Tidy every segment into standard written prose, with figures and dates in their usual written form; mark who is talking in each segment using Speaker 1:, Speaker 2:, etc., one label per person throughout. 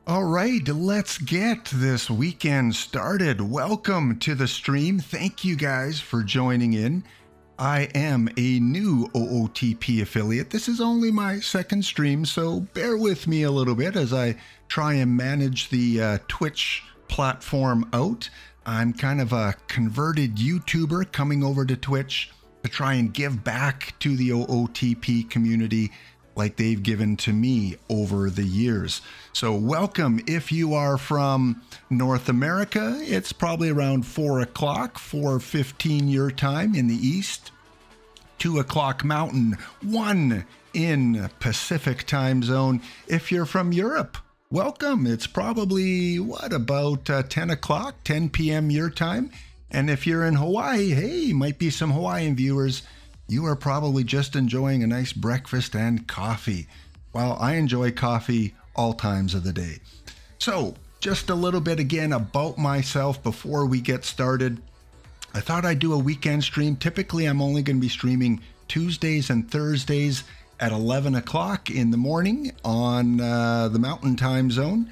Speaker 1: All right, let's get this weekend started. Welcome to the stream. Thank you guys for joining in. I am a new OOTP affiliate. This is only my second stream, so bear with me a little bit as I try and manage the Twitch platform out. I'm kind of a converted YouTuber coming over to Twitch to try and give back to the OOTP community like they've given to me over the years. So welcome if you are from North America. It's probably around 4 o'clock, 4:15 your time in the East, 2 o'clock Mountain, 1 in Pacific time zone. If you're from Europe, welcome. It's probably, about 10 o'clock, 10 p.m. your time. And if you're in Hawaii, hey, might be some Hawaiian viewers. You are probably just enjoying a nice breakfast and coffee. Well, I enjoy coffee all times of the day. So, just a little bit again about myself before we get started. I thought I'd do a weekend stream. Typically, I'm only going to be streaming Tuesdays and Thursdays at 11 o'clock in the morning on the Mountain Time Zone.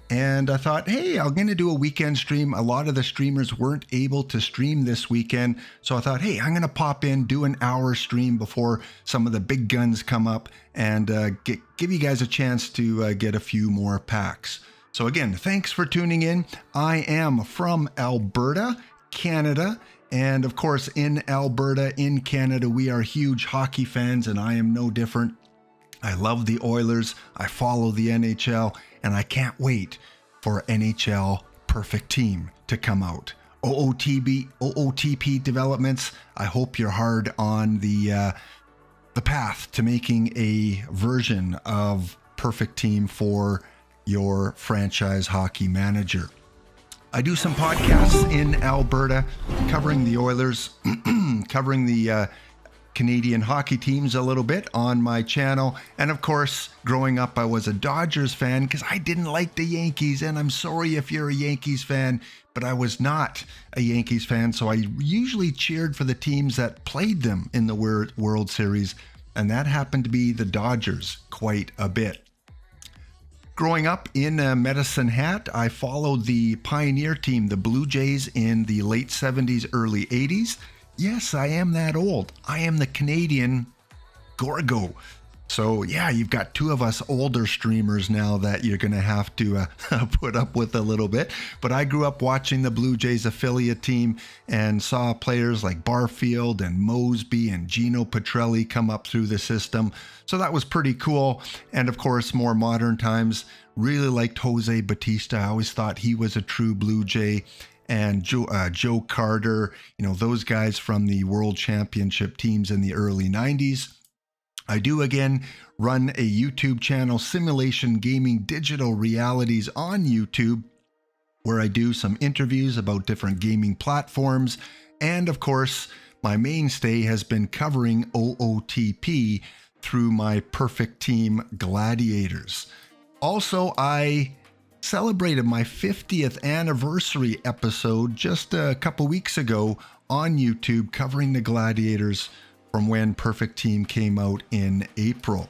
Speaker 1: And I thought, hey, I'm going to do a weekend stream. A lot of the streamers weren't able to stream this weekend. So I thought, hey, I'm going to pop in, do an hour stream before some of the big guns come up and give you guys a chance to get a few more packs. So again, thanks for tuning in. I am from Alberta, Canada. And of course, in Alberta, in Canada, we are huge hockey fans, and I am no different. I love the Oilers. I follow the NHL. And I can't wait for NHL Perfect Team to come out. OOTP developments. I hope you're hard on the path to making a version of Perfect Team for your franchise hockey manager. I do some podcasts in Alberta covering the Oilers, covering the Canadian hockey teams a little bit on my channel. And of course, growing up, I was a Dodgers fan because I didn't like the Yankees. And I'm sorry if you're a Yankees fan, but I was not a Yankees fan. So I usually cheered for the teams that played them in the World Series. And that happened to be the Dodgers quite a bit. Growing up in Medicine Hat, I followed the Pioneer team, the Blue Jays, in the late 70s, early 80s. Yes, I am that old. I am the Canadian Gorgo. So yeah, you've got two of us older streamers now that you're going to have to put up with a little bit. But I grew up watching the Blue Jays affiliate team and saw players like Barfield and Mosby and Gino Petrelli come up through the system. So that was pretty cool. And of course, more modern times, really liked Jose Bautista. I always thought he was a true Blue Jay. And Joe Carter, those guys from the World Championship teams in the early 90s. I do again run a YouTube channel, Simulation Gaming Digital Realities on YouTube, where I do some interviews about different gaming platforms. And of course, my mainstay has been covering OOTP through my Perfect Team Gladiators. Also, I celebrated my 50th anniversary episode just a couple weeks ago on YouTube, covering the Gladiators from when Perfect Team came out in April.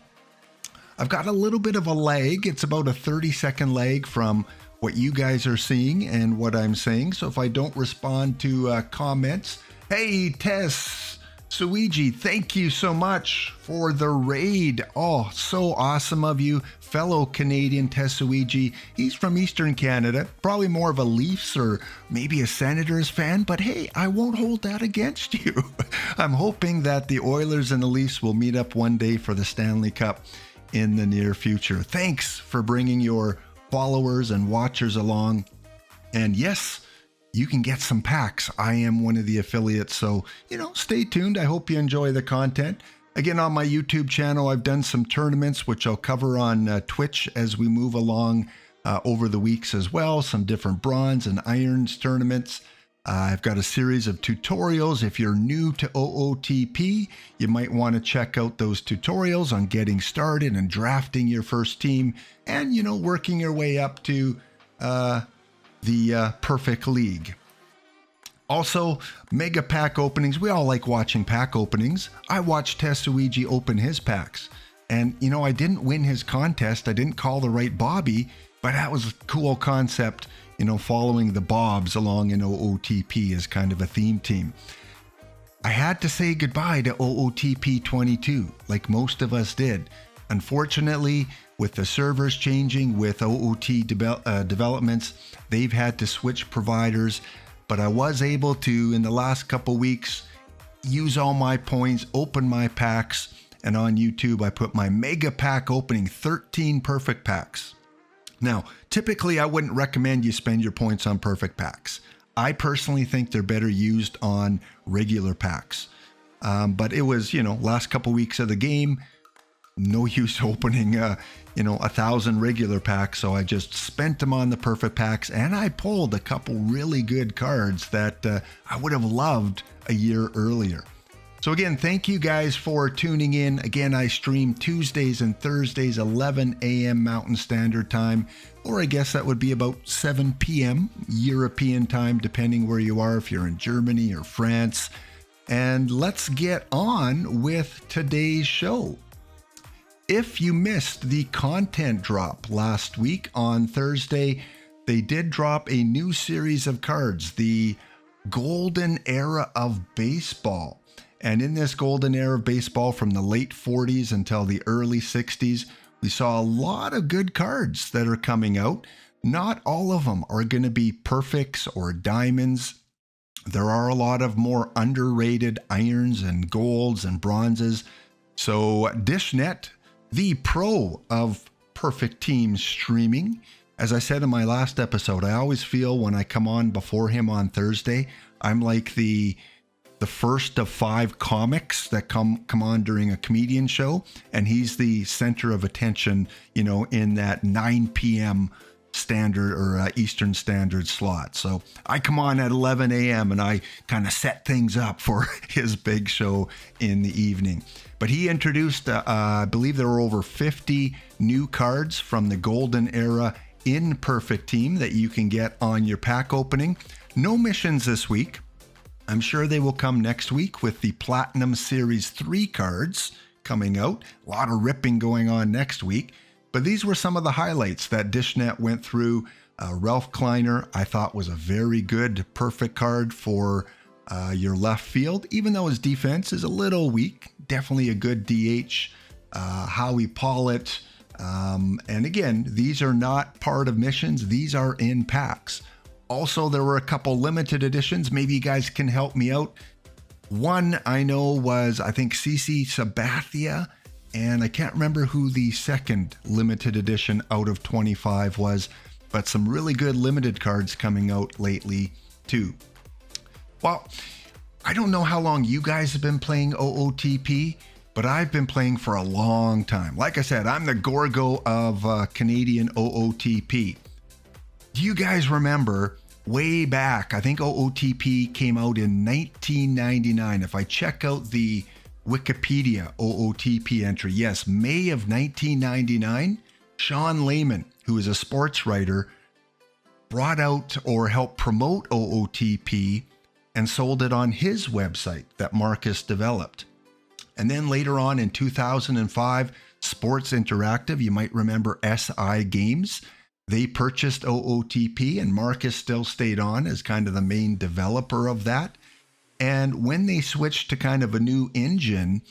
Speaker 1: I've got a little bit of a lag. It's about a 30-second lag from what you guys are seeing and what I'm saying. So if I don't respond to comments, hey, Tess, Suiji, thank you so much for the raid. Oh, so awesome of you. Fellow Canadian Tetsuiji. He's from Eastern Canada, probably more of a Leafs or maybe a Senators fan, but hey, I won't hold that against you. I'm hoping that the Oilers and the Leafs will meet up one day for the Stanley Cup in the near future. Thanks for bringing your followers and watchers along. And yes, you can get some packs. I am one of the affiliates, so, stay tuned. I hope you enjoy the content. Again, on my YouTube channel, I've done some tournaments, which I'll cover on Twitch as we move along over the weeks as well. Some different bronze and irons tournaments. I've got a series of tutorials. If you're new to OOTP, you might want to check out those tutorials on getting started and drafting your first team and, working your way up to the Perfect League. Also, mega pack openings. We all like watching pack openings. I watched Tetsuiji open his packs. And, I didn't win his contest. I didn't call the right Bobby. But that was a cool concept, following the Bobs along in OOTP as kind of a theme team. I had to say goodbye to OOTP 22, like most of us did. Unfortunately, with the servers changing, with OOT developments, they've had to switch providers. But I was able to, in the last couple weeks, use all my points, open my packs, and on YouTube, I put my mega pack opening, 13 perfect packs. Now, typically, I wouldn't recommend you spend your points on perfect packs. I personally think they're better used on regular packs. But it was, last couple weeks of the game, no use opening, 1,000 regular packs. So I just spent them on the perfect packs, and I pulled a couple really good cards that I would have loved a year earlier. So again, thank you guys for tuning in. Again, I stream Tuesdays and Thursdays, 11 a.m. Mountain Standard Time, or I guess that would be about 7 p.m. European time, depending where you are, if you're in Germany or France. And let's get on with today's show. If you missed the content drop last week on Thursday, they did drop a new series of cards, the Golden Era of Baseball. And in this golden era of baseball from the late 40s until the early 60s, we saw a lot of good cards that are coming out. Not all of them are going to be perfects or diamonds. There are a lot of more underrated irons and golds and bronzes. So Dishnet, the pro of perfect team streaming, as I said in my last episode, I always feel when I come on before him on Thursday, I'm like the first of 5 comics that come on during a comedian show, and he's the center of attention, in that 9 p.m. standard or Eastern Standard slot. So I come on at 11 a.m. and I kind of set things up for his big show in the evening. But he introduced, I believe there were over 50 new cards from the Golden Era in Perfect Team that you can get on your pack opening. No missions this week. I'm sure they will come next week with the Platinum Series 3 cards coming out. A lot of ripping going on next week. But these were some of the highlights that Dishnet went through. Ralph Kleiner, I thought, was a very good perfect card for your left field, even though his defense is a little weak. Definitely a good DH. Howie Pollitt. And again, these are not part of missions. These are in packs. Also, there were a couple limited editions. Maybe you guys can help me out. One I know was, I think, CC Sabathia, and I can't remember who the second limited edition out of 25 was, but some really good limited cards coming out lately too. Well, I don't know how long you guys have been playing OOTP, but I've been playing for a long time. Like I said, I'm the Gorgo of Canadian OOTP. Do you guys remember way back, I think OOTP came out in 1999. If I check out the Wikipedia OOTP entry, yes, May of 1999, Sean Lehman, who is a sports writer, brought out or helped promote OOTP and sold it on his website that Marcus developed. And then later on in 2005, Sports Interactive, you might remember SI Games, they purchased OOTP, and Marcus still stayed on as kind of the main developer of that. And when they switched to kind of a new engine,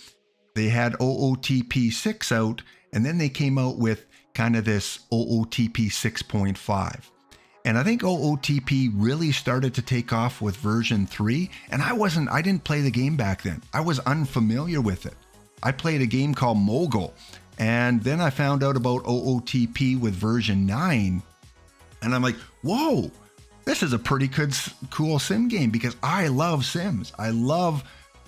Speaker 1: they had OOTP 6 out, and then they came out with kind of this OOTP 6.5. And I think OOTP really started to take off with version 3. And I didn't play the game back then. I was unfamiliar with it. I played a game called Mogul. And then I found out about OOTP with version 9. And I'm like, whoa, this is a pretty good, cool sim game, because I love sims. I love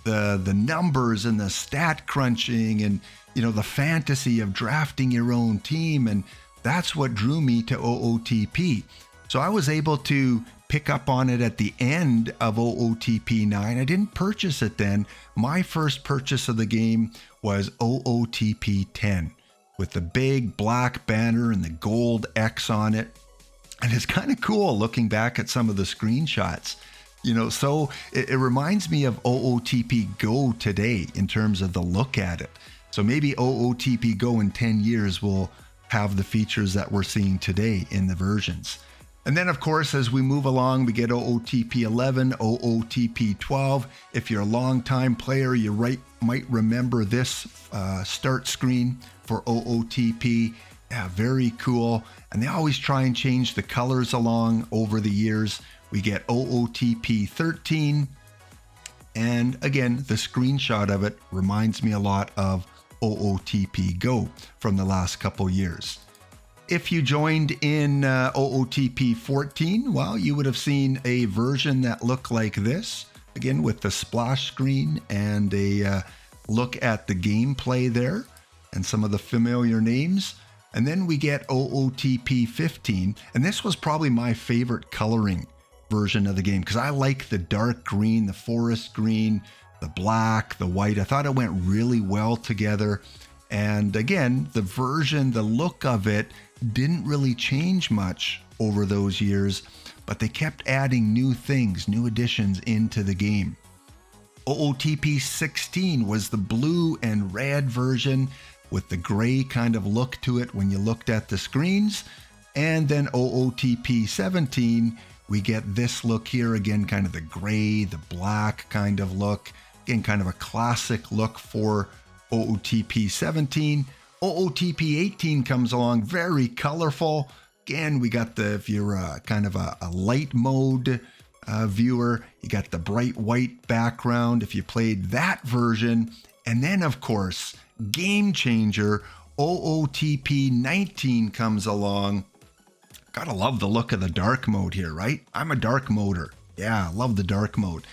Speaker 1: the numbers and the stat crunching and, the fantasy of drafting your own team. And that's what drew me to OOTP. So I was able to pick up on it at the end of OOTP 9. I didn't purchase it then. My first purchase of the game was OOTP 10 with the big black banner and the gold X on it. And it's kind of cool looking back at some of the screenshots. So it reminds me of OOTP Go today in terms of the look at it. So maybe OOTP Go in 10 years will have the features that we're seeing today in the versions. And then, of course, as we move along, we get OOTP 11, OOTP 12. If you're a long-time player, you might remember this start screen for OOTP. Yeah, very cool. And they always try and change the colors along over the years. We get OOTP 13. And again, the screenshot of it reminds me a lot of OOTP Go from the last couple years. If you joined in OOTP 14, well, you would have seen a version that looked like this, again with the splash screen and a look at the gameplay there and some of the familiar names. And then we get OOTP 15, and this was probably my favorite coloring version of the game because I like the dark green, the forest green, the black, the white. I thought it went really well together. And again, the version, the look of it didn't really change much over those years, but they kept adding new things, new additions into the game. OOTP 16 was the blue and red version with the gray kind of look to it when you looked at the screens. And then OOTP 17, we get this look here again, kind of the gray, the black kind of look. Again, kind of a classic look for OOTP 17. OOTP 18 comes along, very colorful. Again, we got the, if you're kind of a light mode viewer, you got the bright white background if you played that version. And then, of course, game changer, OOTP 19 comes along. Gotta love the look of the dark mode here, right? I'm a dark moder. Yeah, love the dark mode.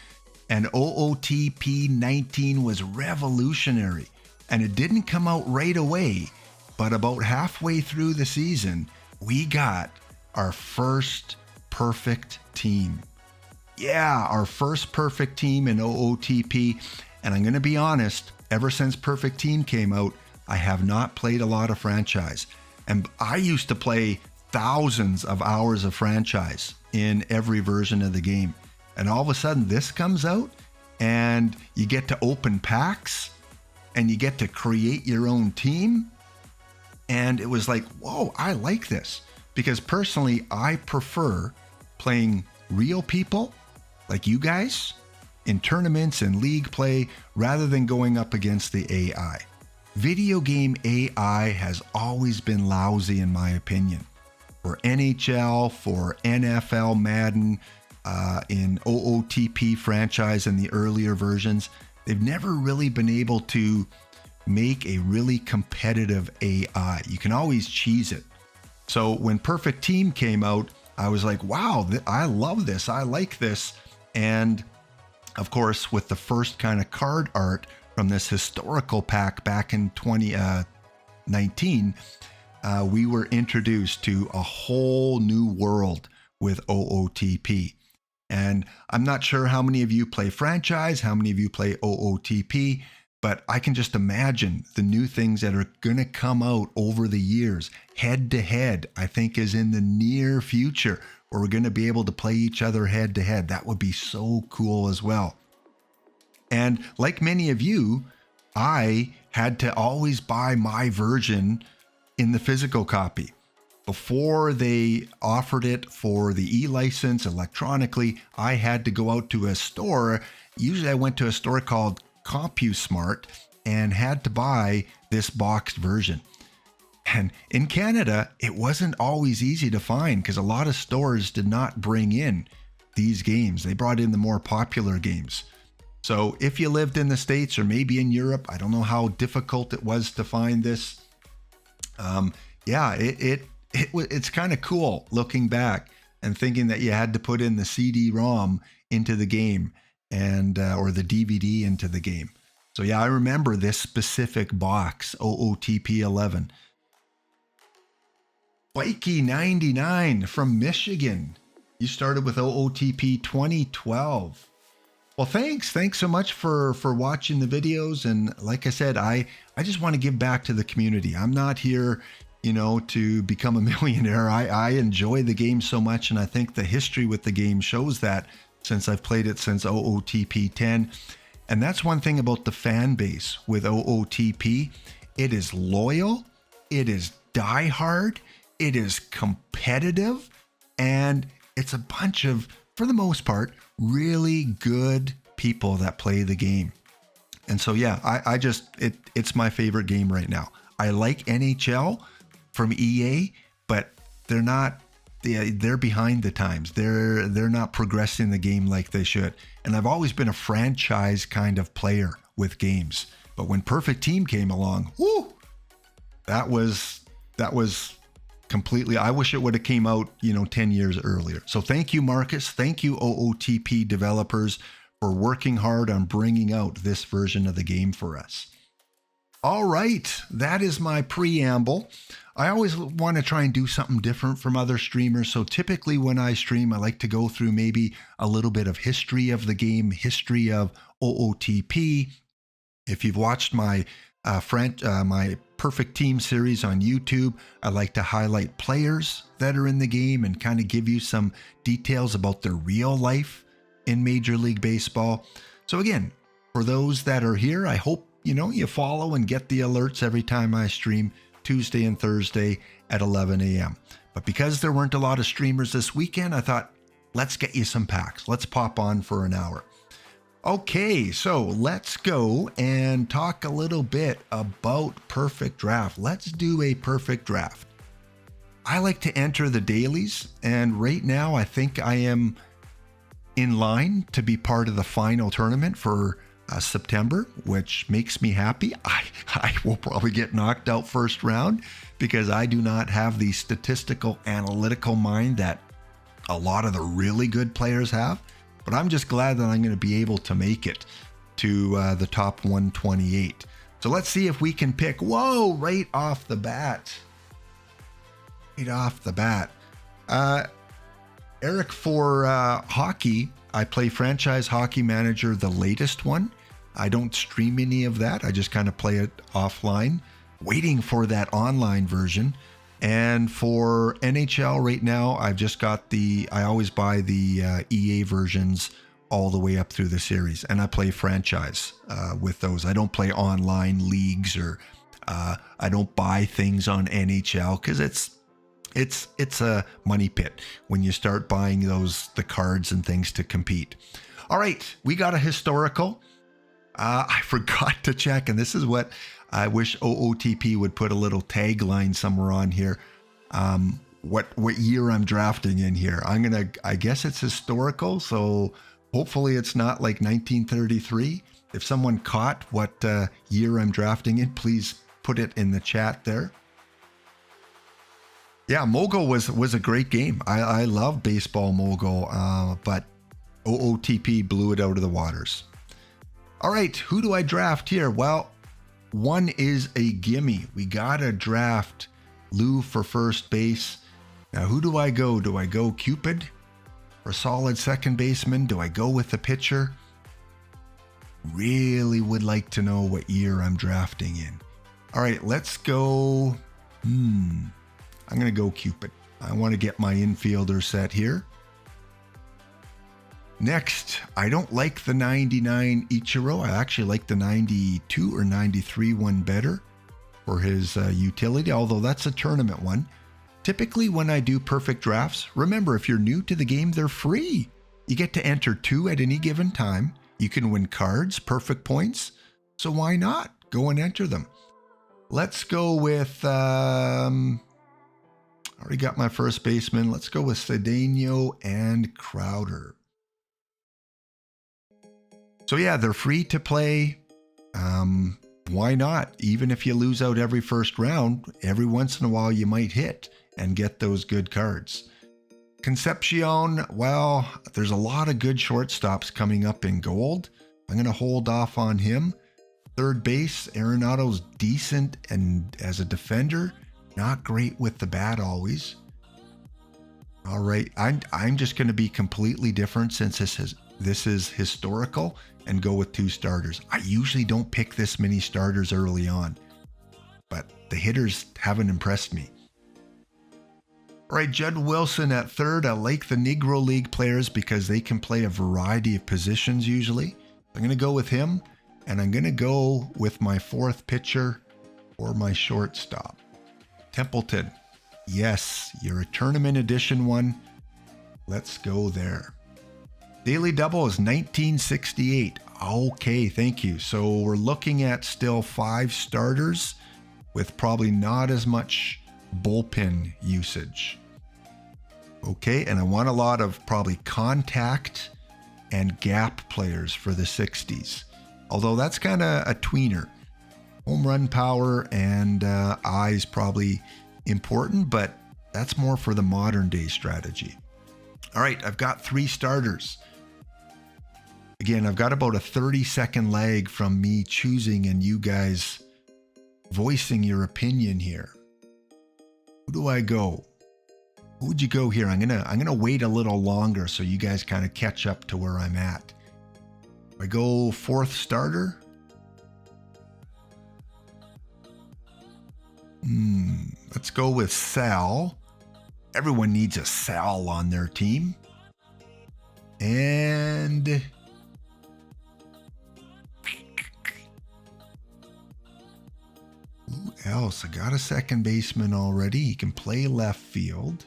Speaker 1: And OOTP 19 was revolutionary. And it didn't come out right away, but about halfway through the season, we got our first perfect team. Yeah, our first perfect team in OOTP. And I'm going to be honest, ever since Perfect Team came out, I have not played a lot of franchise. And I used to play thousands of hours of franchise in every version of the game. And all of a sudden this comes out and you get to open packs and you get to create your own team. And it was like, whoa, I like this. Because personally, I prefer playing real people like you guys in tournaments and league play rather than going up against the AI. Video game AI has always been lousy in my opinion. For NHL, for NFL Madden, in OOTP franchise and the earlier versions, they've never really been able to make a really competitive AI. You can always cheese it. So when Perfect Team came out, I was like, wow, I love this. I like this. And of course, with the first kind of card art from this historical pack back in 2019, we were introduced to a whole new world with OOTP. And I'm not sure how many of you play franchise, how many of you play OOTP, but I can just imagine the new things that are going to come out over the years. Head to head, I think, is in the near future where we're going to be able to play each other head to head. That would be so cool as well. And like many of you, I had to always buy my version in the physical copy. Before they offered it for the e-license electronically, I had to go out to a store. Usually I went to a store called CompuSmart and had to buy this boxed version. And in Canada, it wasn't always easy to find because a lot of stores did not bring in these games. They brought in the more popular games. So if you lived in the States or maybe in Europe, I don't know how difficult it was to find this. It's kind of cool looking back and thinking that you had to put in the CD-ROM into the game and or the DVD into the game. So yeah, I remember this specific box, OOTP 11. Bikey99 from Michigan. You started with OOTP 2012. Well, thanks so much for watching the videos. And like I said, I just want to give back to the community. I'm not here, to become a millionaire. I enjoy the game so much, and I think the history with the game shows that since I've played it since OOTP 10. And that's one thing about the fan base with OOTP. It is loyal, it is die hard. It is competitive, and it's a bunch of, for the most part, really good people that play the game. And so, yeah, it's my favorite game right now. I like NHL from EA, but they're behind the times. They're not progressing the game like they should. And I've always been a franchise kind of player with games. But when Perfect Team came along, whoo, that was completely, I wish it would have came out, 10 years earlier. So thank you, Marcus. Thank you, OOTP developers, for working hard on bringing out this version of the game for us. All right, that is my preamble. I always want to try and do something different from other streamers. So typically when I stream, I like to go through maybe a little bit of history of the game, history of OOTP. If you've watched my my Perfect Team series on YouTube, I like to highlight players that are in the game and kind of give you some details about their real life in Major League Baseball. So again, for those that are here, I hope you follow and get the alerts every time I stream, Tuesday and Thursday at 11 a.m. But because there weren't a lot of streamers this weekend, I thought, let's get you some packs. Let's pop on for an hour. Okay, so let's go and talk a little bit about Perfect Draft. Let's do a Perfect Draft. I like to enter the dailies, and right now I think I am in line to be part of the final tournament for September, which makes me happy. I will probably get knocked out first round because I do not have the statistical analytical mind that a lot of the really good players have. But I'm just glad that I'm going to be able to make it to the top 128. So let's see if we can pick, right off the bat. Eric, for hockey, I play Franchise Hockey Manager, the latest one. I don't stream any of that. I just kind of play it offline, waiting for that online version. And for NHL right now, I've just got I always buy the EA versions all the way up through the series. And I play franchise with those. I don't play online leagues, or I don't buy things on NHL because it's a money pit when you start buying the cards and things to compete. All right, we got a historical. I forgot to check, and this is what I wish OOTP would put a little tagline somewhere on here. What year I'm drafting in here. I guess it's historical, so hopefully it's not like 1933. If someone caught what year I'm drafting in, please put it in the chat there. Yeah, Mogul was a great game. I love Baseball Mogul, but OOTP blew it out of the waters. All right, who do I draft here? Well, one is a gimme. We gotta draft Lou for first base. Now, who do I go? Do I go Cupid for solid second baseman? Do I go with the pitcher? Really would like to know what year I'm drafting in. All right, let's go. I'm going to go Cupid. I want to get my infielder set here. Next, I don't like the 99 Ichiro. I actually like the 92 or 93 one better for his utility, although that's a tournament one. Typically, when I do perfect drafts, remember, if you're new to the game, they're free. You get to enter 2 at any given time. You can win cards, perfect points. So why not? Go and enter them. Let's go with... already got my first baseman. Let's go with Cedeno and Crowder. So yeah, they're free to play. Why not? Even if you lose out every first round, every once in a while you might hit and get those good cards. Concepcion, well, there's a lot of good shortstops coming up in gold. I'm going to hold off on him. Third base, Arenado's decent and as a defender, not great with the bat always. All right, I'm just going to be completely different since this is historical and go with 2 starters. I usually don't pick this many starters early on, but the hitters haven't impressed me. All right, Judd Wilson at third. I like the Negro League players because they can play a variety of positions usually. I'm going to go with him, and I'm going to go with my 4th pitcher or my shortstop. Templeton. Yes, you're a tournament edition one. Let's go there. Daily double is 1968. Okay, thank you. So we're looking at still 5 starters with probably not as much bullpen usage. Okay, and I want a lot of probably contact and gap players for the 60s. Although that's kind of a tweener. Home run power and eyes probably important, but that's more for the modern day strategy. All right, I've got 3 starters. Again, I've got about a 30-second lag from me choosing and you guys voicing your opinion here. Who do I go? Who would you go here? I'm gonna wait a little longer so you guys kind of catch up to where I'm at. I go 4th starter. Let's go with Sal. Everyone needs a Sal on their team. And who else? I got a second baseman already. He can play left field.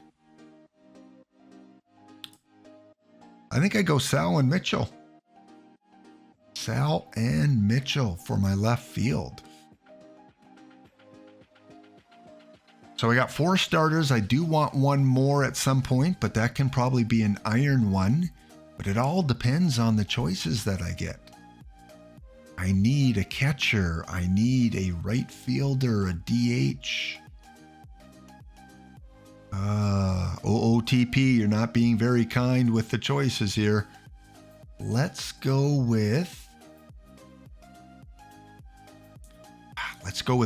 Speaker 1: I think I go Sal and Mitchell. Sal and Mitchell for my left field. So I got 4 starters. I do want one more at some point, but that can probably be an iron one. But it all depends on the choices that I get. I need a catcher. I need a right fielder, a DH. OOTP, you're not being very kind with the choices here. Let's go with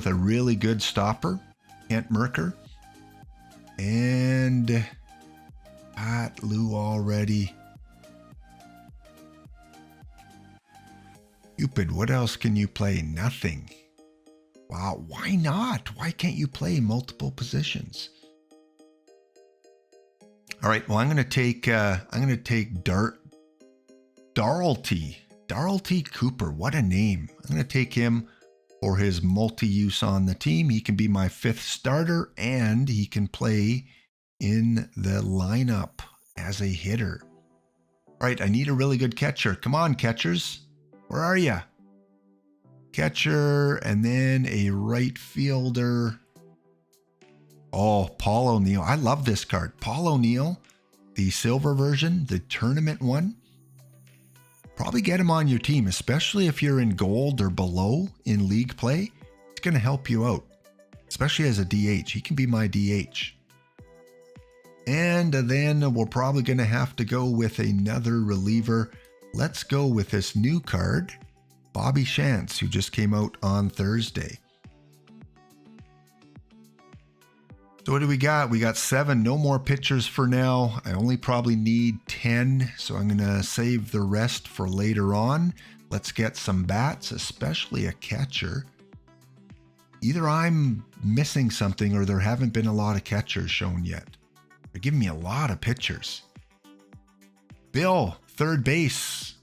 Speaker 1: a really good stopper. Kent Merker. And Pat Lou already. Cupid, what else can you play? Nothing. Wow, why not? Why can't you play multiple positions? All right, well, I'm going to take Darrell Cooper. What a name. I'm going to take him for his multi-use on the team. He can be my 5th starter, and he can play in the lineup as a hitter. All right, I need a really good catcher. Come on, catchers. Where are you? Catcher, and then a right fielder. Oh, Paul O'Neill. I love this card. Paul O'Neill, the silver version, the tournament one. Probably get him on your team, especially if you're in gold or below in league play. It's going to help you out, especially as a DH. He can be my DH. And then we're probably going to have to go with another reliever. Let's go with this new card, Bobby Shantz, who just came out on Thursday. So what do we got? We got 7, no more pitchers for now. I only probably need 10, so I'm going to save the rest for later on. Let's get some bats, especially a catcher. Either I'm missing something or there haven't been a lot of catchers shown yet. They're giving me a lot of pitchers. Bill, 3rd base,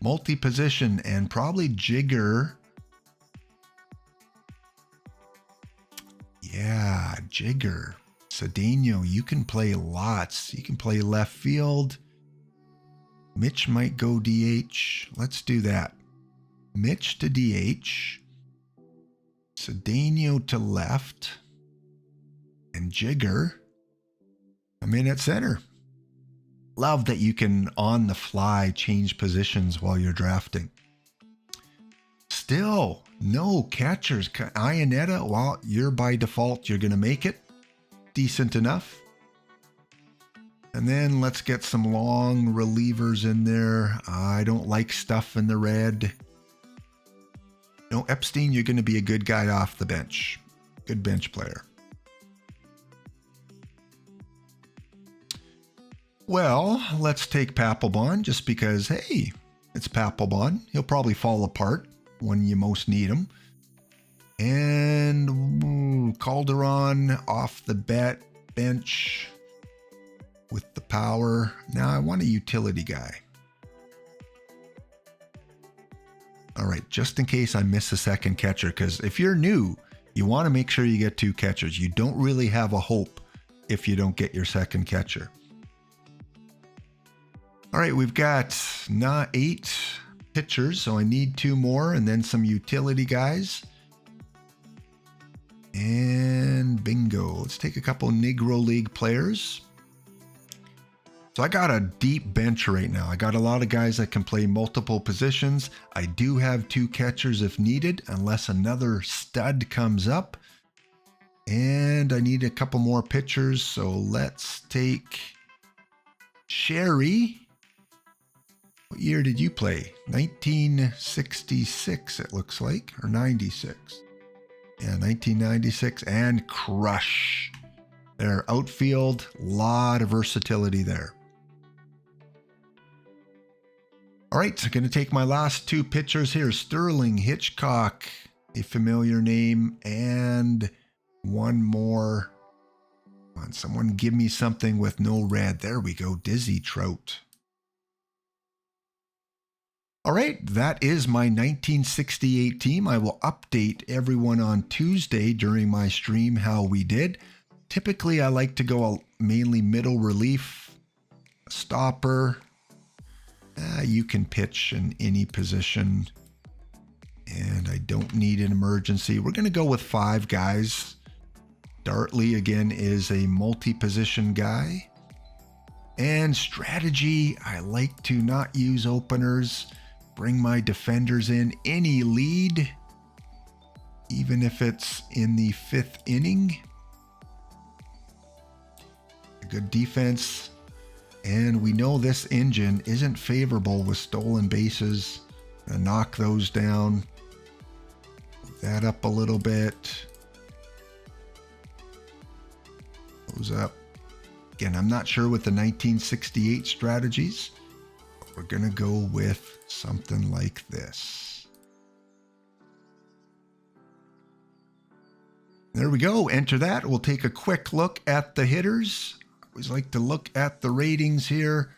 Speaker 1: multi-position, and probably Jigger. Yeah, Jigger. Cedeno, you can play lots. You can play left field. Mitch might go DH. Let's do that. Mitch to DH. Cedeno to left. And Jigger come in at center. Love that you can, on the fly, change positions while you're drafting. Still, no catchers. Ionetta, well, you're by default, you're going to make it. Decent enough. And then let's get some long relievers in there. I don't like stuff in the red. No, Epstein, you're going to be a good guy off the bench. Good bench player. Well, let's take Papelbon just because, hey, it's Papelbon. He'll probably fall apart when you most need him. And Calderon off the bench with the power. Now I want a utility guy. All right, just in case I miss a second catcher, because if you're new, You want to make sure you get 2 catchers. You don't really have a hope if you don't get your second catcher. All right, we've got 8 pitchers, so I need 2 more and then some utility guys. And bingo. Let's take a couple Negro League players. So I got a deep bench right now. I got a lot of guys that can play multiple positions. I do have 2 catchers if needed, unless another stud comes up. And I need a couple more pitchers, so let's take Sherry. What year did you play? 1966, it looks like, or 96. Yeah, 1996, and crush. Their outfield, lot of versatility there. All right, so I'm going to take my last 2 pitchers here. Sterling Hitchcock, a familiar name, and one more. Come on, someone give me something with no red. There we go, Dizzy Trout. All right, that is my 1968 team. I will update everyone on Tuesday during my stream how we did. Typically, I like to go mainly middle relief, stopper. You can pitch in any position, and I don't need an emergency. We're going to go with 5 guys. Dartley, again, is a multi-position guy. And strategy, I like to not use openers. Bring my defenders in any lead, even if it's in the 5th inning. A good defense. And we know this engine isn't favorable with stolen bases. Gonna knock those down. Move that up a little bit. Those up. Again, I'm not sure with the 1968 strategies. We're going to go with something like this. There we go. Enter that. We'll take a quick look at the hitters. I always like to look at the ratings here.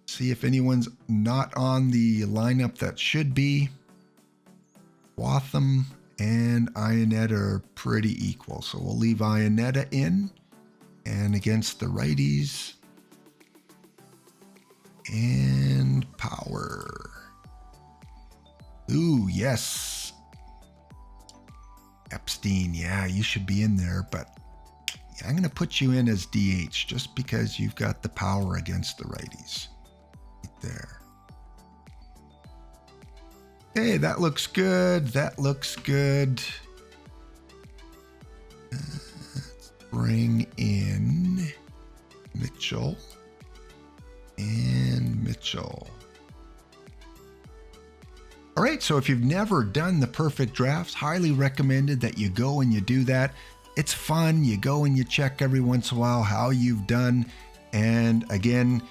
Speaker 1: See if anyone's not on the lineup that should be. Watham and Ionetta are pretty equal. So we'll leave Ionetta in. And against the righties. And power. Ooh, yes. Epstein, yeah, you should be in there, but yeah, I'm going to put you in as DH just because you've got the power against the righties. Right there. Okay, that looks good. That looks good. Let's bring in Mitchell. And Mitchell. All right, so if you've never done the perfect drafts, highly recommended that you go and you do that. It's fun. You go and you check every once in a while how you've done. And again,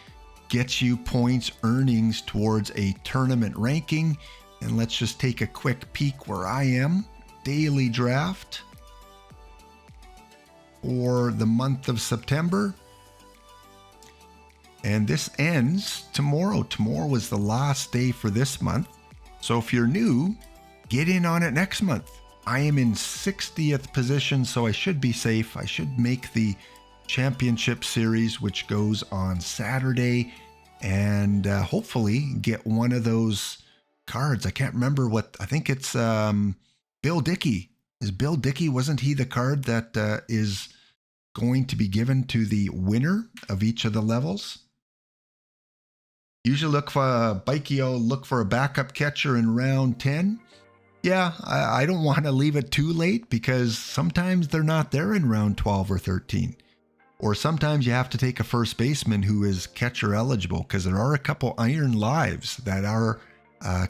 Speaker 1: gets you points, earnings towards a tournament ranking. And let's just take a quick peek where I am. Daily draft for the month of September. And this ends tomorrow. Tomorrow is the last day for this month. So if you're new, get in on it next month. I am in 60th position, so I should be safe. I should make the championship series, which goes on Saturday, and hopefully get one of those cards. I can't remember what, I think it's Bill Dickey. Is Bill Dickey, wasn't he the card that is going to be given to the winner of each of the levels? Usually look for look for a backup catcher in round 10. Yeah, I don't want to leave it too late because sometimes they're not there in round 12 or 13. Or sometimes you have to take a first baseman who is catcher eligible because there are a couple iron lives that are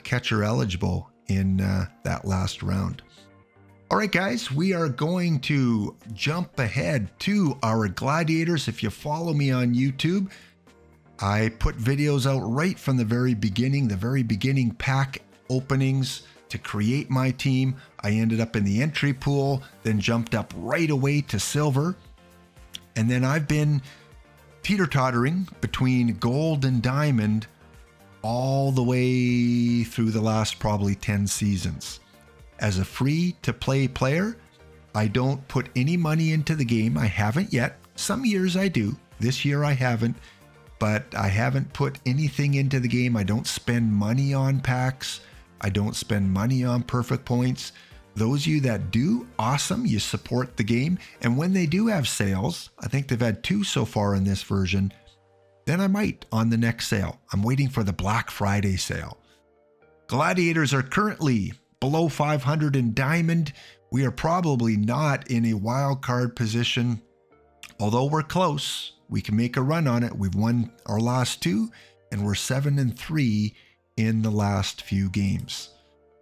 Speaker 1: catcher eligible in that last round. All right, guys, we are going to jump ahead to our gladiators. If you follow me on YouTube, I put videos out right from the very beginning pack openings to create my team. I ended up in the entry pool, then jumped up right away to silver. And then I've been teeter-tottering between gold and diamond all the way through the last probably 10 seasons. as a free-to-play player, I don't put any money into the game. I haven't yet. Some years I do. This year I haven't. But I haven't put anything into the game. I don't spend money on packs. I don't spend money on perfect points. Those of you that do, awesome. You support the game. And when they do have sales, I think they've had 2 so far in this version, then I might on the next sale. I'm waiting for the Black Friday sale. Gladiators are currently below 500 in Diamond. We are probably not in a wild card position, although we're close. We can make a run on it. We've won our last 2, and we're 7-3 in the last few games.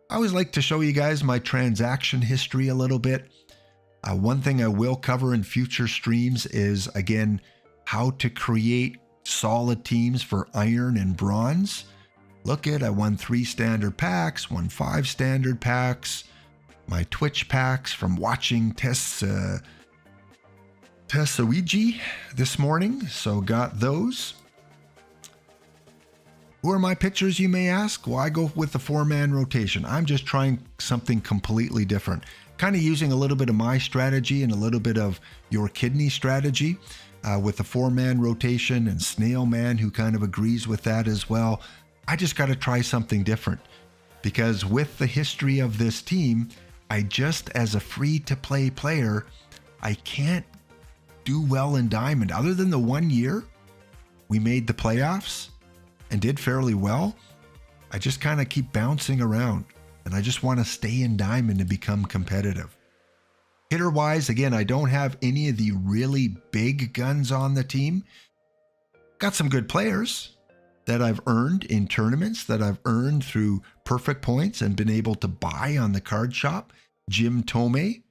Speaker 1: I always like to show you guys my transaction history a little bit. One thing I will cover in future streams is, again, how to create solid teams for Iron and Bronze. Look at, I won 3 standard packs, won 5 standard packs. My Twitch packs from watching LiQWYD this morning, so got those. Who are my pitchers, you may ask? Well, I go with the 4-man rotation. I'm just trying something completely different. Kind of using a little bit of my strategy and a little bit of your kidney strategy with the 4-man rotation, and Snail Man, who kind of agrees with that as well. I just got to try something different, because with the history of this team, I just, as a free-to-play player, I can't do well in Diamond. Other than the 1 year we made the playoffs and did fairly well, I just kind of keep bouncing around, and I just want to stay in Diamond and become competitive. Hitter-wise, again, I don't have any of the really big guns on the team. Got some good players that I've earned in tournaments, that I've earned through perfect points and been able to buy on the card shop. Jim Thome,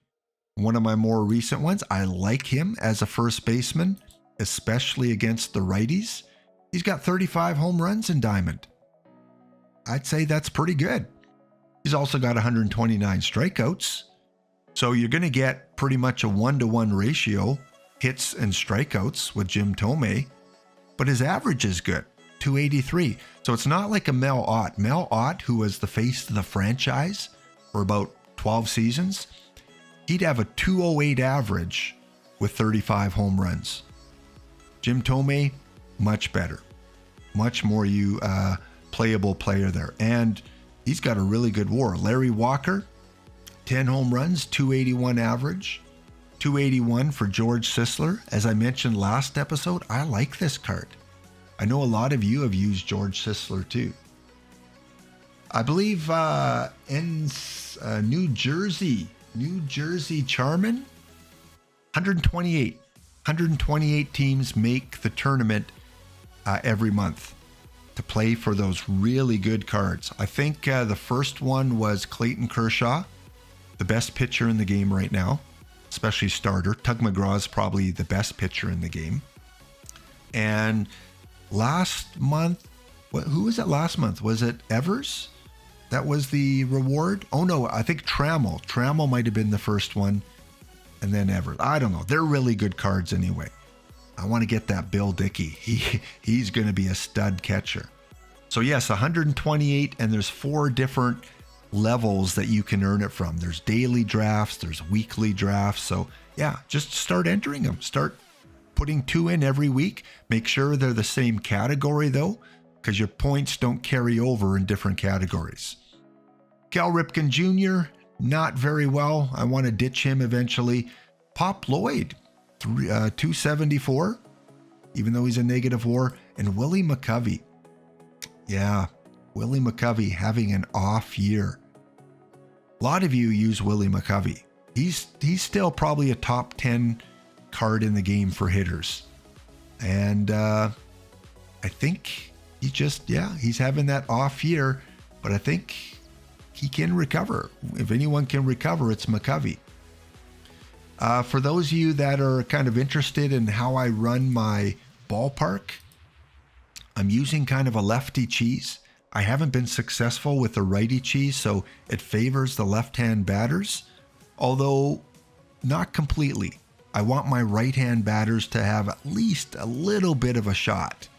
Speaker 1: one of my more recent ones. I like him as a first baseman, especially against the righties. He's got 35 home runs in Diamond. I'd say that's pretty good. He's also got 129 strikeouts. So you're going to get pretty much a 1-to-1 ratio, hits and strikeouts with Jim Thome, but his average is good. 283. So it's not like a Mel Ott. Mel Ott, who was the face of the franchise for about 12 seasons, he'd have a 208 average with 35 home runs. Jim Thome, much better. Much more playable player there. And he's got a really good WAR. Larry Walker, 10 home runs, 281 average. 281 for George Sisler. As I mentioned last episode, I like this card. I know a lot of you have used George Sisler too. I believe in New Jersey Charmin, 128. 128 teams make the tournament every month to play for those really good cards. I think the first one was Clayton Kershaw, the best pitcher in the game right now, especially starter. Tug McGraw is probably the best pitcher in the game. And last month, who was it last month? Was it Evers? That was the reward? Oh no, I think Trammell. Trammell might have been the first one, and then Evers. I don't know. They're really good cards anyway. I want to get that Bill Dickey. He's going to be a stud catcher. So yes, 128, and there's 4 different levels that you can earn it from. There's daily drafts, there's weekly drafts. So yeah, just start entering them. Start putting 2 in every week. Make sure they're the same category though, because your points don't carry over in different categories. Cal Ripken Jr., not very well. I want to ditch him eventually. Pop Lloyd, 274, even though he's a negative WAR. And Willie McCovey. Yeah, Willie McCovey having an off year. A lot of you use Willie McCovey. He's still probably a top 10 card in the game for hitters. And I think he's having that off year, but I think he can recover. If anyone can recover, it's McCovey. For those of you that are kind of interested in how I run my ballpark, I'm using kind of a lefty cheese. I haven't been successful with the righty cheese, so it favors the left-hand batters, although not completely. I want my right-hand batters to have at least a little bit of a shot.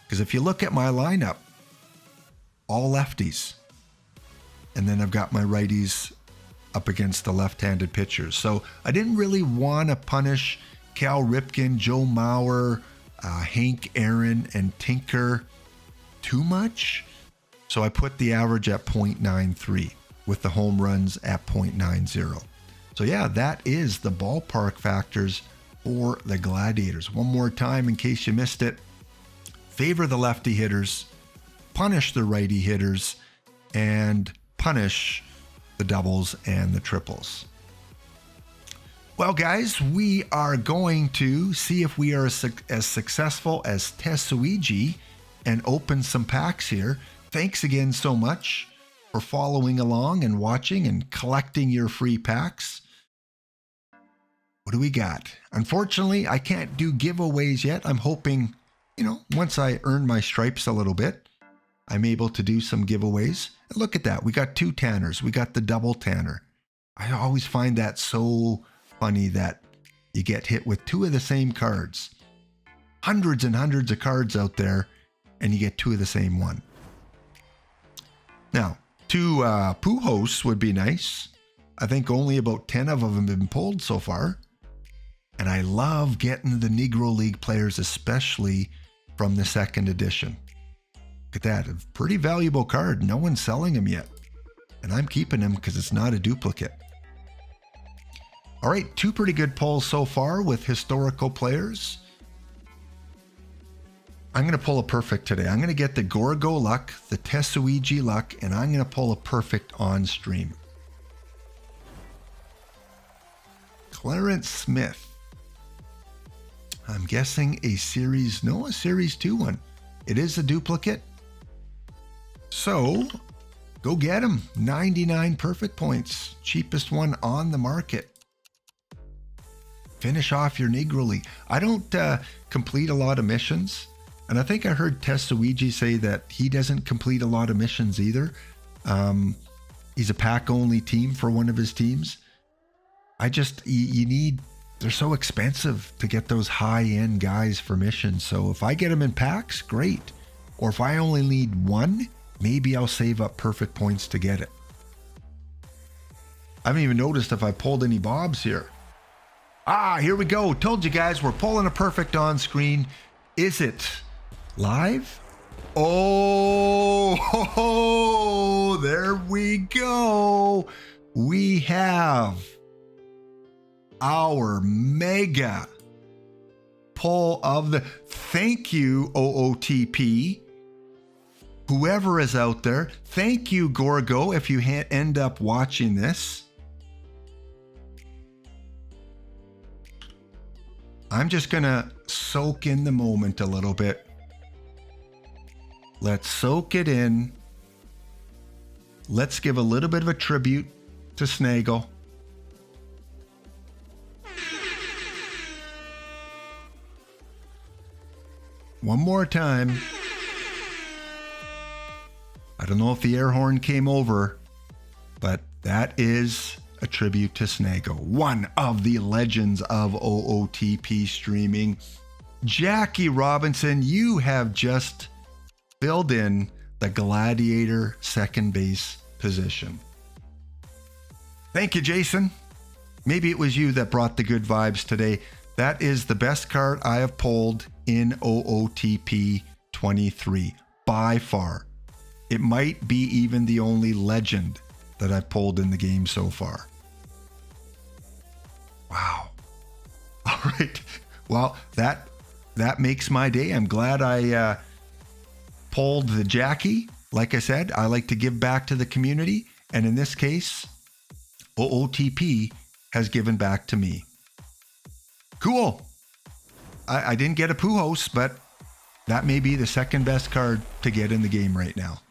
Speaker 1: Because if you look at my lineup, all lefties. And then I've got my righties up against the left-handed pitchers. So I didn't really want to punish Cal Ripken, Joe Mauer, Hank Aaron, and Tinker too much. So I put the average at 0.93 with the home runs at 0.90. So yeah, that is the ballpark factors for the Gladiators. One more time in case you missed it. Favor the lefty hitters, punish the righty hitters, and punish the doubles and the triples. Well, guys, we are going to see if we are as successful as Tetsuiji and open some packs here. Thanks again so much for following along and watching and collecting your free packs. What do we got? Unfortunately, I can't do giveaways yet. I'm hoping, once I earn my stripes a little bit, I'm able to do some giveaways. And look at that. We got 2 Tanners. We got the double Tanner. I always find that so funny that you get hit with 2 of the same cards. Hundreds and hundreds of cards out there, and you get 2 of the same one. Now, 2 Pujols would be nice. I think only about 10 of them have been pulled so far. And I love getting the Negro League players, especially from the 2nd edition. Look at that, a pretty valuable card. No one's selling him yet. And I'm keeping him because it's not a duplicate. All right, 2 pretty good pulls so far with historical players. I'm going to pull a perfect today. I'm going to get the Gorgo luck, the Tetsuiji luck, and I'm going to pull a perfect on stream. Clarence Smith. I'm guessing a Series 2 one. It is a duplicate. So, go get him. 99 perfect points. Cheapest one on the market. Finish off your Negro League. I don't complete a lot of missions. And I think I heard Tetsuiji say that he doesn't complete a lot of missions either. He's a pack-only team for one of his teams. They're so expensive to get those high-end guys for missions. So if I get them in packs, great. Or if I only need 1, maybe I'll save up perfect points to get it. I haven't even noticed if I pulled any bobs here. Here we go. Told you guys, we're pulling a perfect on screen. Is it live? Oh, there we go. We have our mega pull of the... Thank you, OOTP. Whoever is out there, thank you, Gorgo, if you end up watching this. I'm just going to soak in the moment a little bit. Let's soak it in. Let's give a little bit of a tribute to Snaggle. One more time. I don't know if the air horn came over, but that is a tribute to Snaggle, one of the legends of OOTP streaming. Jackie Robinson, you have just filled in the Gladiator second base position. Thank you, Jason. Maybe it was you that brought the good vibes today. That is the best card I have pulled in OOTP 23 by far. It might be even the only legend that I've pulled in the game so far. Wow. All right. Well, that makes my day. I'm glad I pulled the Jackie. Like I said, I like to give back to the community. And in this case, OOTP has given back to me. Cool. I didn't get a Pujols, but that may be the second best card to get in the game right now.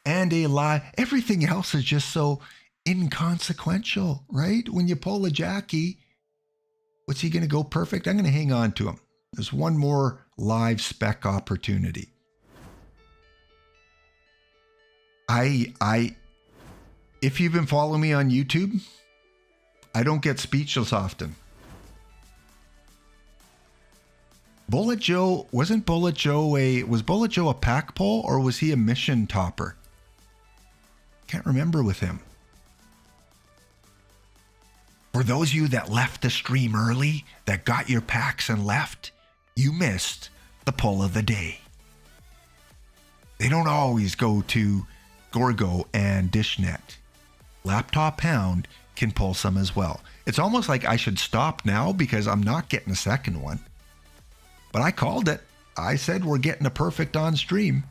Speaker 1: And a lie. Everything else is just so inconsequential, right? When you pull a Jackie, what's he going to go perfect? I'm going to hang on to him. There's one more live spec opportunity. If you've been following me on YouTube, I don't get speechless often. Bullet Joe, was Bullet Joe a pack pull or was he a mission topper? Can't remember with him. For those of you that left the stream early, that got your packs and left, you missed the pull of the day. They don't always go to Gorgo and Dishnet. Laptop Hound can pull some as well. It's almost like I should stop now because I'm not getting a second one. But I called it. I said we're getting a perfect on stream.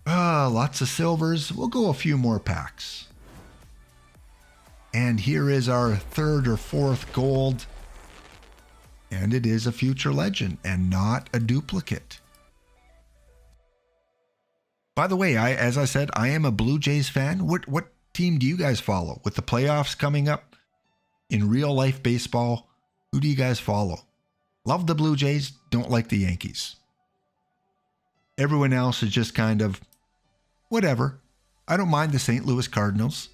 Speaker 1: Lots of silvers. We'll go a few more packs. And here is our third or fourth gold. And it is a future legend and not a duplicate. By the way, as I said, I am a Blue Jays fan. What team do you guys follow? With the playoffs coming up in real life baseball, who do you guys follow? Love the Blue Jays, don't like the Yankees. Everyone else is just kind of whatever. I don't mind the St. Louis Cardinals.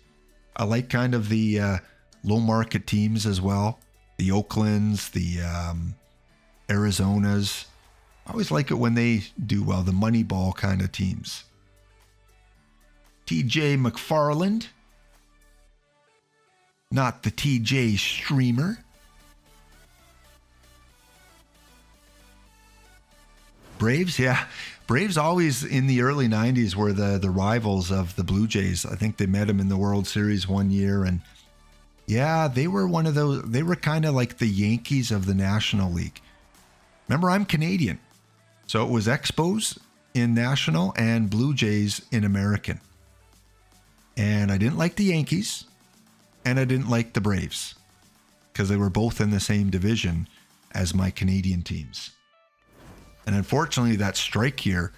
Speaker 1: I like kind of the low market teams as well. The Oaklands, the Arizonas. I always like it when they do well, the Moneyball kind of teams. TJ McFarland. Not the TJ streamer. Braves, yeah. Braves always in the early 90s were the rivals of the Blue Jays. I think they met them in the World Series one year. And yeah, they were one of those, they were kind of like the Yankees of the National League. Remember, I'm Canadian. So it was Expos in National and Blue Jays in American. And I didn't like the Yankees and I didn't like the Braves because they were both in the same division as my Canadian teams. And unfortunately, that strike here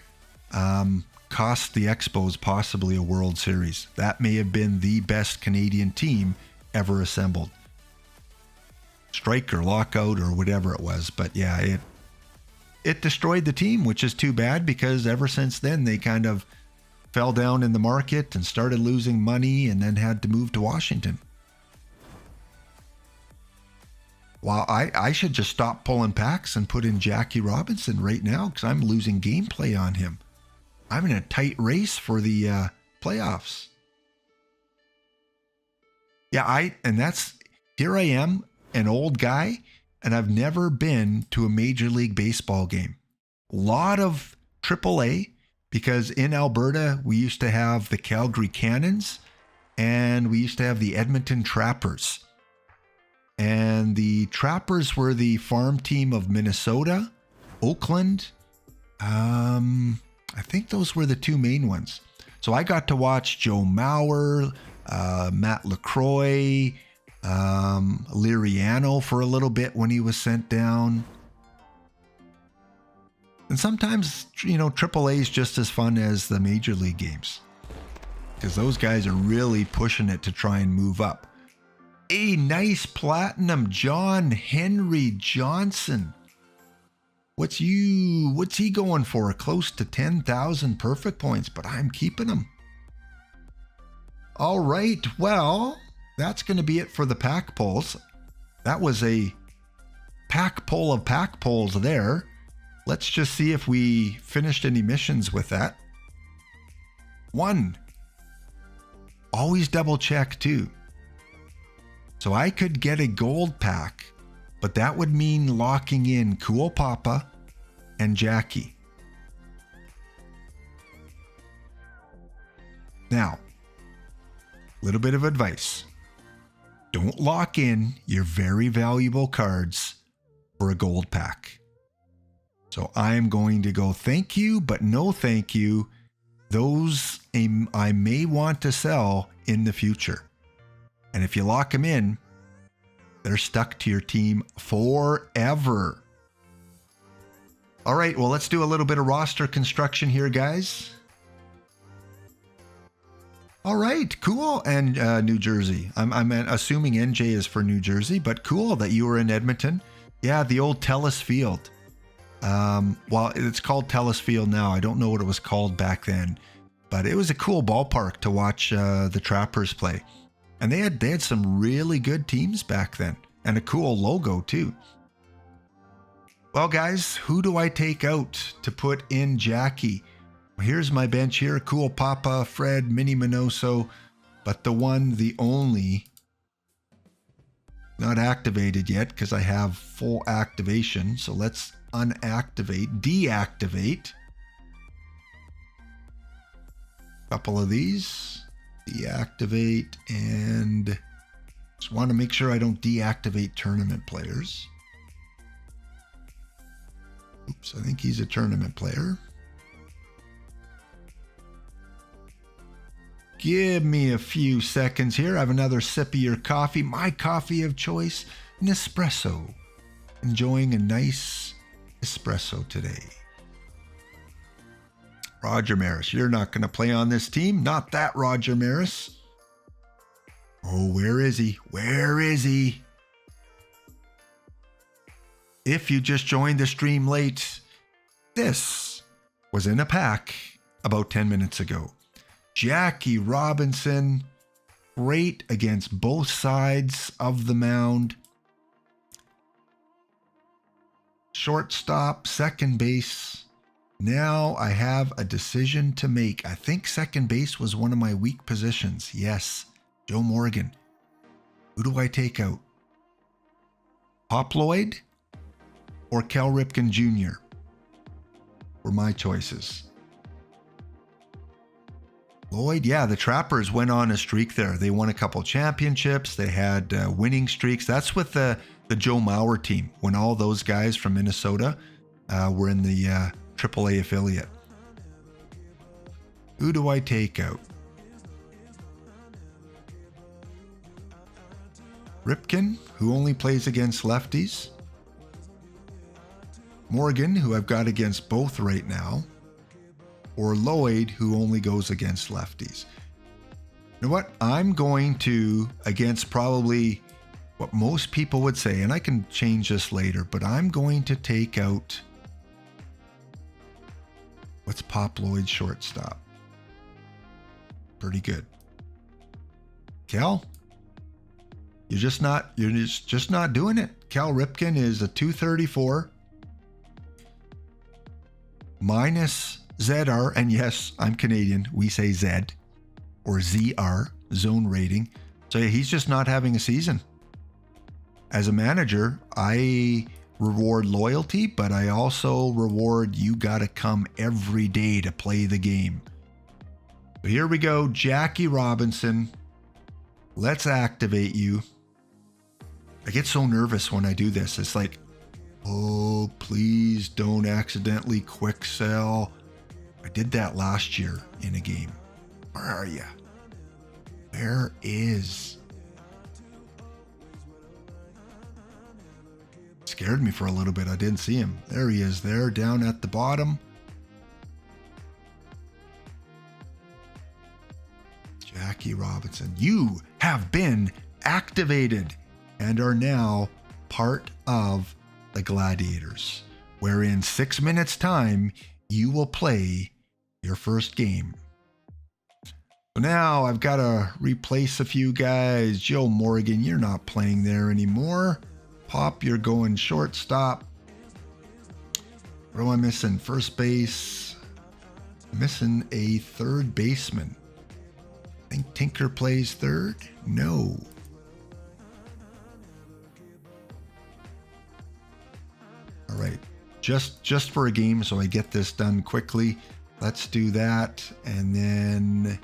Speaker 1: cost the Expos possibly a World Series. That may have been the best Canadian team ever assembled. Strike or lockout or whatever it was. But yeah, it destroyed the team, which is too bad because ever since then, they kind of fell down in the market and started losing money and then had to move to Washington. Well, I should just stop pulling packs and put in Jackie Robinson right now because I'm losing gameplay on him. I'm in a tight race for the playoffs. Yeah, here I am, an old guy, and I've never been to a Major League Baseball game. A lot of AAA because in Alberta, we used to have the Calgary Cannons and we used to have the Edmonton Trappers. And the Trappers were the farm team of Minnesota, Oakland. I think those were the two main ones. So I got to watch Joe Mauer, Matt LaCroix, Liriano for a little bit when he was sent down. And sometimes, AAA is just as fun as the Major League games. Because those guys are really pushing it to try and move up. A nice platinum, John Henry Johnson. What's he going for? Close to 10,000 perfect points, but I'm keeping him. All right, well, that's going to be it for the pack pulls. That was a pack pull of pack pulls there. Let's just see if we finished any missions with that. 1. Always double check too. So I could get a gold pack, but that would mean locking in Cool Papa and Jackie. Now, a little bit of advice. Don't lock in your very valuable cards for a gold pack. So I'm going to go thank you, but no thank you. Those I may want to sell in the future. And if you lock them in, they're stuck to your team forever. All right, well, let's do a little bit of roster construction here, guys. All right, cool. And New Jersey. I'm assuming NJ is for New Jersey, but cool that you were in Edmonton. Yeah, the old Telus Field. Well, it's called Telus Field now. I don't know what it was called back then, but it was a cool ballpark to watch the Trappers play. And they had some really good teams back then and a cool logo too. Well, guys, who do I take out to put in Jackie? Here's my bench here. Cool Papa, Fred, Mini Minoso, but the one, the only Not activated yet because I have full activation. So let's unactivate, deactivate. Couple of these. Deactivate, and just want to make sure I don't deactivate tournament players. Oops, I think he's a tournament player. Give me a few seconds here. I have another sip of your coffee. My coffee of choice, an espresso. Enjoying a nice espresso today. Roger Maris, you're not going to play on this team. Not that Roger Maris. Oh, where is he? Where is he? If you just joined the stream late, this was in a pack about 10 minutes ago. Jackie Robinson, great against both sides of the mound. Shortstop, second base. Now I have a decision to make. I think second base was one of my weak positions. Yes, Joe Morgan. Who do I take out? LiQWYD or Cal Ripken Jr. were my choices. Lloyd, yeah, the Trappers went on a streak there. They won a couple championships. They had winning streaks. That's with the Joe Mauer team, when all those guys from Minnesota were in the AAA affiliate. Who do I take out? Ripken, who only plays against lefties. Morgan, who I've got against both right now. Or Lloyd, who only goes against lefties. You know what? I'm going to, against probably what most people would say, and I can change this later, but I'm going to take out, what's Pop Lloyd's shortstop? Pretty good. Cal? You're just not doing it. Cal Ripken is a 234 minus ZR, and yes, I'm Canadian. We say Z or ZR, zone rating. So yeah, he's just not having a season. As a manager, I reward loyalty, but I also reward you got to come every day to play the game. So here we go, Jackie Robinson. Let's activate you. I get so nervous when I do this. It's like, oh, please don't accidentally quick sell. I did that last year in a game. Where are you? Where is? Scared me for a little bit. I didn't see him. There he is there, down at the bottom. Jackie Robinson, you have been activated and are now part of the Gladiators, where in 6 minutes time, you will play your first game. So now I've got to replace a few guys. Joe Morgan, you're not playing there anymore. Pop, you're going shortstop. What am I missing? First base. Missing a third baseman. I think Tinker plays third. No. All right. Just for a game, so I get this done quickly. Let's do that. And then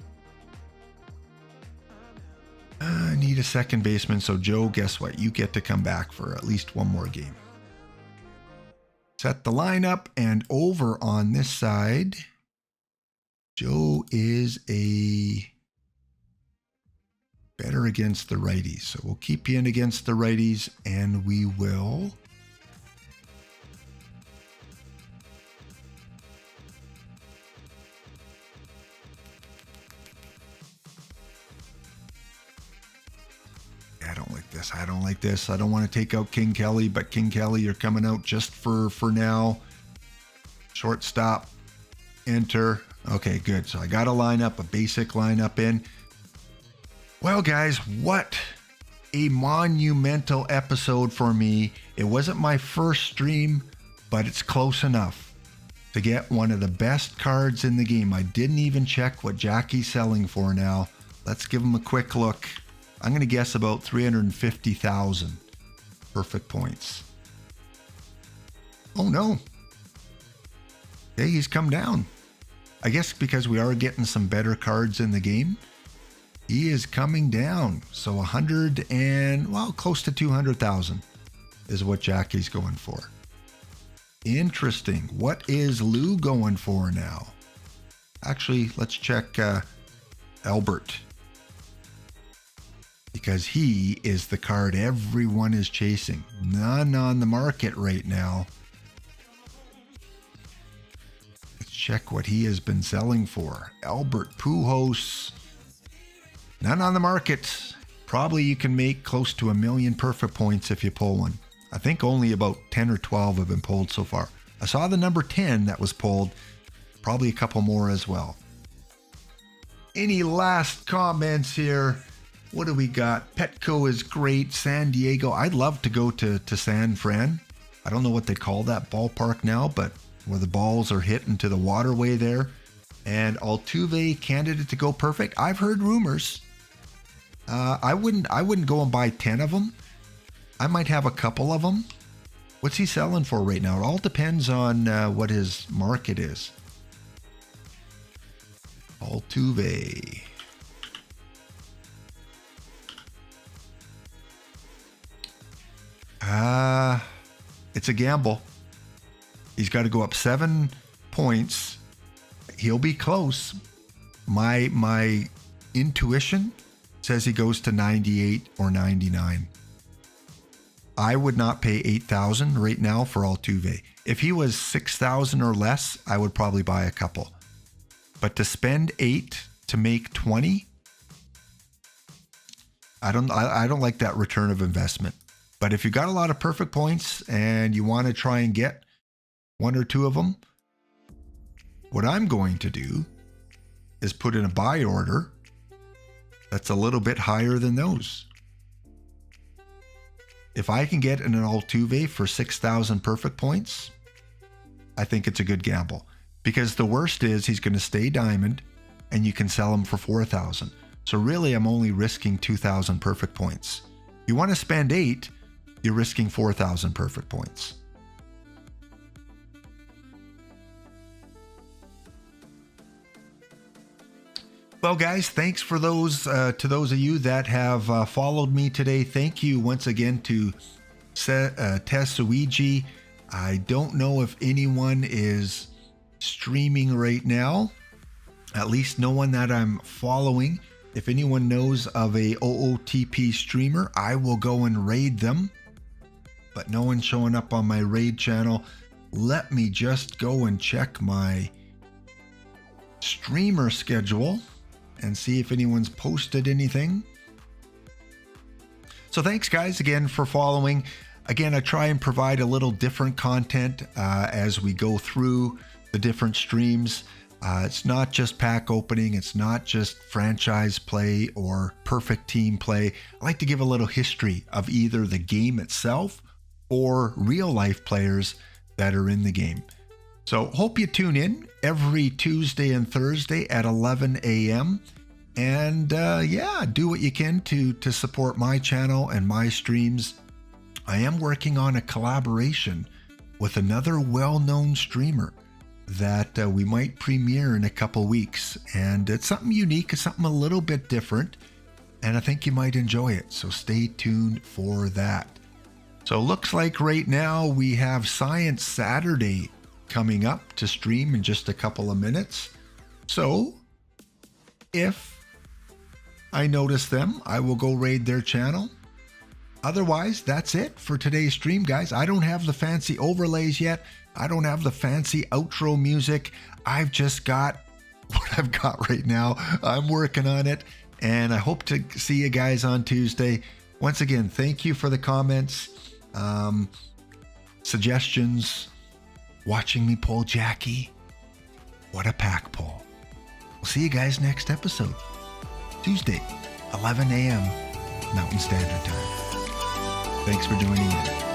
Speaker 1: I need a second baseman. So Joe, guess what? You get to come back for at least one more game. Set the lineup, and over on this side, Joe is a better against the righties. So we'll keep you in against the righties, and we will I don't like this. I don't like this. I don't want to take out King Kelly, but King Kelly, you're coming out just for now. Shortstop, enter. Okay, good. So I got a lineup, a basic lineup in. Well, guys, what a monumental episode for me. It wasn't my first stream, but it's close enough to get one of the best cards in the game. I didn't even check what Jackie's selling for now. Let's give him a quick look. I'm going to guess about 350,000. perfect points. Oh no. Okay, he's come down. I guess because we are getting some better cards in the game. He is coming down. So 100 and, well, close to 200,000 is what Jackie's going for. Interesting. What is Lou going for now? Actually, let's check Albert. Because he is the card everyone is chasing. None on the market right now. Let's check what he has been selling for. Albert Pujols. None on the market. Probably you can make close to 1 million perfect points if you pull one. I think only about 10 or 12 have been pulled so far. I saw the number 10 that was pulled. Probably a couple more as well. Any last comments here? What do we got? Petco is great. San Diego. I'd love to go to San Fran. I don't know what they call that ballpark now, but where the balls are hit into the waterway there. And Altuve, candidate to go perfect. I've heard rumors. I wouldn't go and buy 10 of them. I might have a couple of them. What's he selling for right now? It all depends on what his market is. Altuve. It's a gamble. He's got to go up 7 points. He'll be close. My intuition says he goes to 98 or 99. I would not pay 8,000 right now for Altuve. If he was 6,000 or less, I would probably buy a couple. But to spend 8 to make 20, I don't like that return of investment. But if you got a lot of perfect points and you want to try and get 1 or 2 of them, what I'm going to do is put in a buy order that's a little bit higher than those. If I can get an Altuve for 6,000 perfect points, I think it's a good gamble. Because the worst is he's going to stay diamond and you can sell him for 4,000. So really, I'm only risking 2,000 perfect points. You want to spend 8, you're risking 4,000 perfect points. Well, guys, thanks for those to those of you that have followed me today. Thank you once again to Tetsuiji. I don't know if anyone is streaming right now, at least no one that I'm following. If anyone knows of a OOTP streamer, I will go and raid them, but no one's showing up on my raid channel. Let me just go and check my streamer schedule and see if anyone's posted anything. So thanks guys again for following. Again, I try and provide a little different content as we go through the different streams. It's not just pack opening. It's not just franchise play or perfect team play. I like to give a little history of either the game itself or real life players that are in the game. So hope you tune in every Tuesday and Thursday at 11 a.m. And yeah, do what you can to support my channel and my streams. I am working on a collaboration with another well-known streamer that we might premiere in a couple weeks. And it's something unique, it's something a little bit different, and I think you might enjoy it. So stay tuned for that. So looks like right now we have Science Saturday coming up to stream in just a couple of minutes. So if I notice them, I will go raid their channel. Otherwise, that's it for today's stream, guys. I don't have the fancy overlays yet. I don't have the fancy outro music. I've just got what I've got right now. I'm working on it, and I hope to see you guys on Tuesday. Once again, thank you for the comments, suggestions, watching me pull Jackie. What a pack pull. We'll see you guys next episode. Tuesday, 11 a.m. Mountain Standard Time. Thanks for joining in.